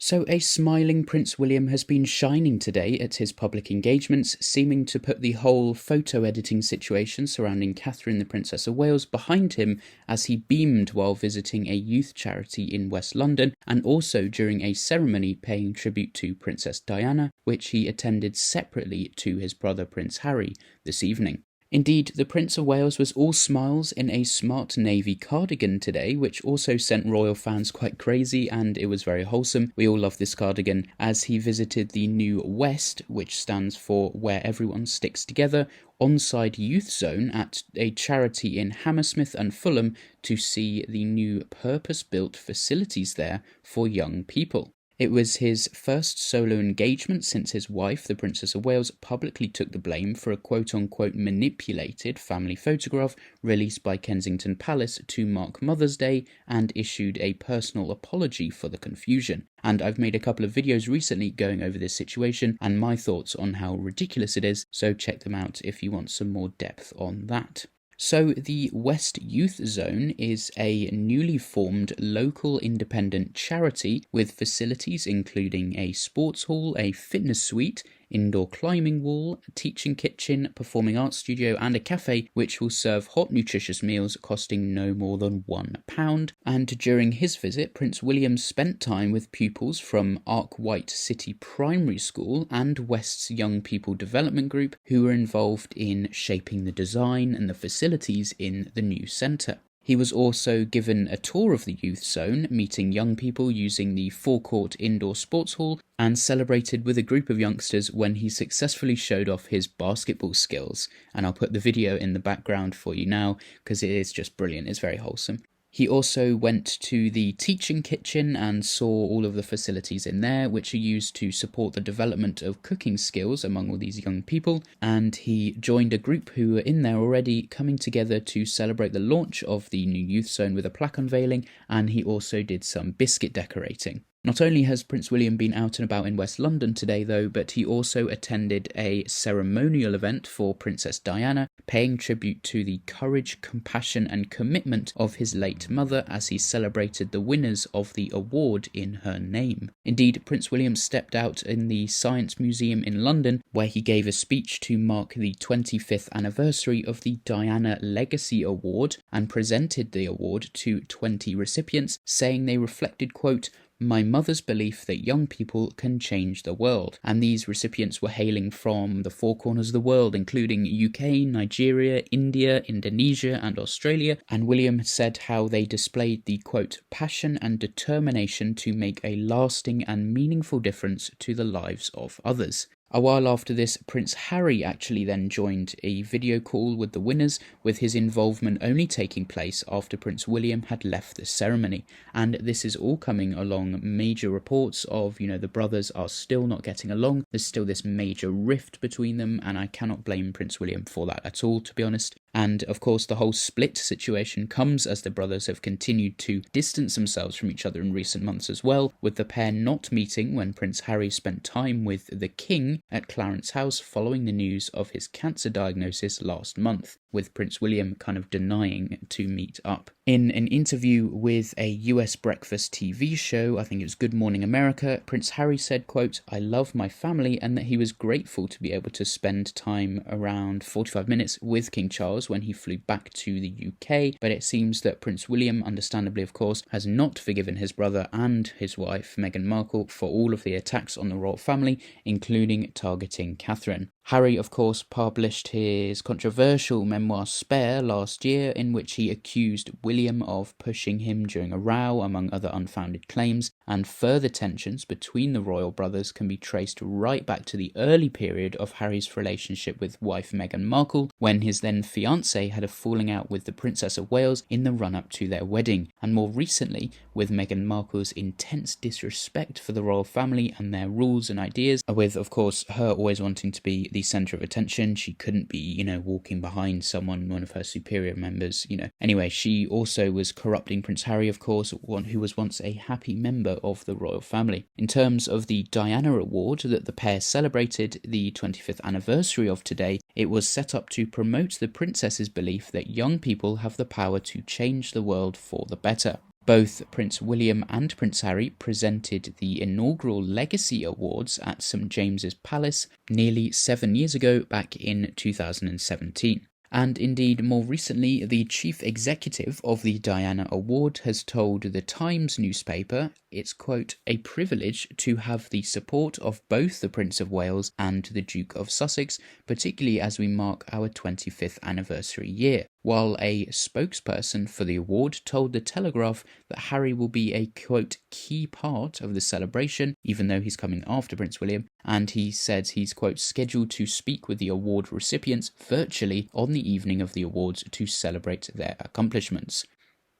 So a smiling Prince William has been shining today at his public engagements, seeming to put the whole photo editing situation surrounding Catherine the Princess of Wales behind him as he beamed while visiting a youth charity in West London, and also during a ceremony paying tribute to Princess Diana, which he attended separately to his brother Prince Harry this evening. Indeed, the Prince of Wales was all smiles in a smart navy cardigan today, which also sent royal fans quite crazy, and it was very wholesome. We all love this cardigan, as he visited the new West, which stands for Where Everyone Sticks Together, on-side youth zone at a charity in Hammersmith and Fulham to see the new purpose-built facilities there for young people. It was his first solo engagement since his wife, the Princess of Wales, publicly took the blame for a quote-unquote manipulated family photograph released by Kensington Palace to mark Mother's Day, and issued a personal apology for the confusion. And I've made a couple of videos recently going over this situation and my thoughts on how ridiculous it is, so check them out if you want some more depth on that. So the West Youth Zone is a newly formed local independent charity with facilities including a sports hall, a fitness suite, indoor climbing wall, teaching kitchen, performing arts studio and a cafe which will serve hot nutritious meals costing no more than £1. And during his visit, Prince William spent time with pupils from Arkwhite City Primary School and West's Young People Development Group who were involved in shaping the design and the facilities in the new centre. He was also given a tour of the youth zone, meeting young people using the forecourt indoor sports hall, and celebrated with a group of youngsters when he successfully showed off his basketball skills. And I'll put the video in the background for you now because it is just brilliant, it's very wholesome. He also went to the teaching kitchen and saw all of the facilities in there, which are used to support the development of cooking skills among all these young people. And he joined a group who were in there already, coming together to celebrate the launch of the new youth zone with a plaque unveiling, and he also did some biscuit decorating. Not only has Prince William been out and about in West London today though, but he also attended a ceremonial event for Princess Diana, paying tribute to the courage, compassion and commitment of his late mother as he celebrated the winners of the award in her name. Indeed, Prince William stepped out in the Science Museum in London, where he gave a speech to mark the 25th anniversary of the Diana Legacy Award and presented the award to 20 recipients, saying they reflected, quote, "My mother's belief that young people can change the world." And these recipients were hailing from the four corners of the world, including UK, Nigeria, India, Indonesia and Australia. And William said how they displayed the, quote, "passion and determination to make a lasting and meaningful difference to the lives of others." A while after this, Prince Harry actually then joined a video call with the winners, with his involvement only taking place after Prince William had left the ceremony. And this is all coming along major reports of, the brothers are still not getting along. There's still this major rift between them, and I cannot blame Prince William for that at all, to be honest. And of course the whole split situation comes as the brothers have continued to distance themselves from each other in recent months as well, with the pair not meeting when Prince Harry spent time with the King at Clarence House following the news of his cancer diagnosis last month, with Prince William kind of denying to meet up. In an interview with a US breakfast TV show, I think it was Good Morning America, Prince Harry said, quote, "I love my family," and that he was grateful to be able to spend time around 45 minutes with King Charles when he flew back to the UK. But it seems that Prince William, understandably of course, has not forgiven his brother and his wife Meghan Markle for all of the attacks on the royal family, including targeting Catherine. Harry, of course, published his controversial memoir Spare last year, in which he accused William of pushing him during a row, among other unfounded claims, and further tensions between the royal brothers can be traced right back to the early period of Harry's relationship with wife Meghan Markle, when his then fiancée had a falling out with the Princess of Wales in the run-up to their wedding, and more recently with Meghan Markle's intense disrespect for the royal family and their rules and ideas, with, of course, her always wanting to be the centre of attention. She couldn't be, walking behind someone, one of her superior members, Anyway, she also was corrupting Prince Harry, of course, who was once a happy member of the royal family. In terms of the Diana Award that the pair celebrated the 25th anniversary of today, it was set up to promote the princess's belief that young people have the power to change the world for the better. Both Prince William and Prince Harry presented the inaugural Legacy Awards at St James's Palace nearly 7 years ago, back in 2017. And indeed, more recently, the chief executive of the Diana Award has told the Times newspaper it's, quote, a privilege to have the support of both the Prince of Wales and the Duke of Sussex, particularly as we mark our 25th anniversary year. While a spokesperson for the award told The Telegraph that Harry will be a, quote, key part of the celebration, even though he's coming after Prince William, and he said he's, quote, scheduled to speak with the award recipients virtually on the evening of the awards to celebrate their accomplishments.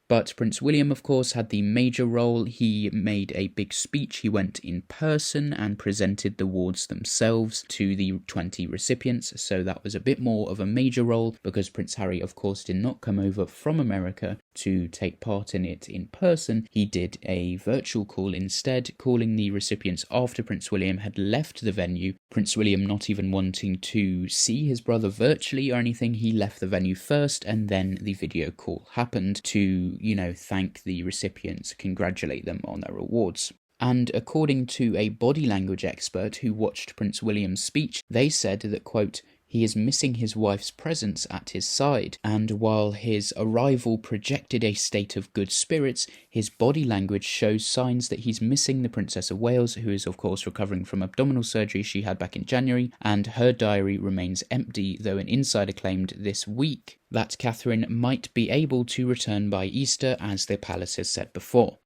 But Prince William, of course, had the major role. He made a big speech. He went in person and presented the awards themselves to the 20 recipients. So that was a bit more of a major role, because Prince Harry, of course, did not come over from America to take part in it in person. He did a virtual call instead, calling the recipients after Prince William had left the venue. Prince William not even wanting to see his brother virtually or anything. He left the venue first, and then the video call happened to, thank the recipients, congratulate them on their awards. And according to a body language expert who watched Prince William's speech, they said that, quote, he is missing his wife's presence at his side, and while his arrival projected a state of good spirits, his body language shows signs that he's missing the Princess of Wales, who is of course recovering from abdominal surgery she had back in January, and her diary remains empty, though an insider claimed this week that Catherine might be able to return by Easter, as the palace has said before.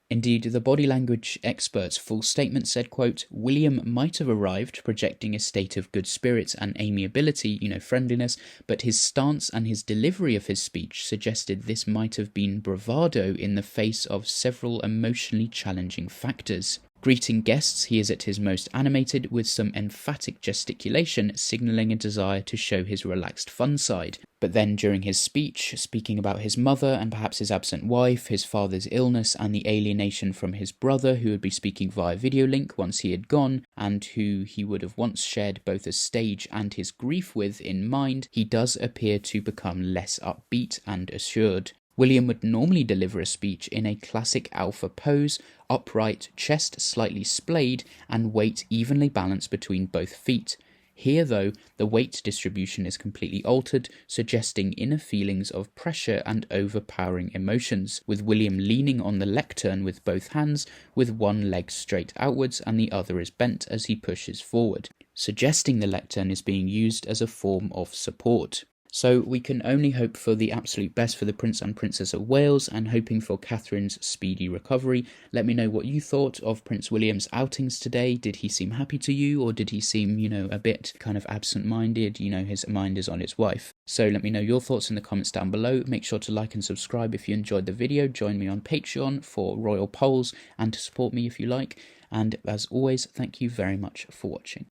Indeed, the body language expert's full statement said, quote, William might have arrived projecting a state of good spirits and amiability, friendliness, but his stance and his delivery of his speech suggested this might have been bravado in the face of several emotionally challenging factors. Greeting guests, he is at his most animated, with some emphatic gesticulation signalling a desire to show his relaxed fun side. But then during his speech, speaking about his mother and perhaps his absent wife, his father's illness, and the alienation from his brother, who would be speaking via video link once he had gone, and who he would have once shared both a stage and his grief with in mind, he does appear to become less upbeat and assured. William would normally deliver a speech in a classic alpha pose, upright, chest slightly splayed, and weight evenly balanced between both feet. Here, though, the weight distribution is completely altered, suggesting inner feelings of pressure and overpowering emotions, with William leaning on the lectern with both hands, with one leg straight outwards and the other is bent as he pushes forward, suggesting the lectern is being used as a form of support. So we can only hope for the absolute best for the Prince and Princess of Wales, and hoping for Catherine's speedy recovery. Let me know what you thought of Prince William's outings today. Did he seem happy to you, or did he seem, a bit kind of absent-minded? His mind is on his wife. So let me know your thoughts in the comments down below. Make sure to like and subscribe if you enjoyed the video. Join me on Patreon for royal polls and to support me if you like. And as always, thank you very much for watching.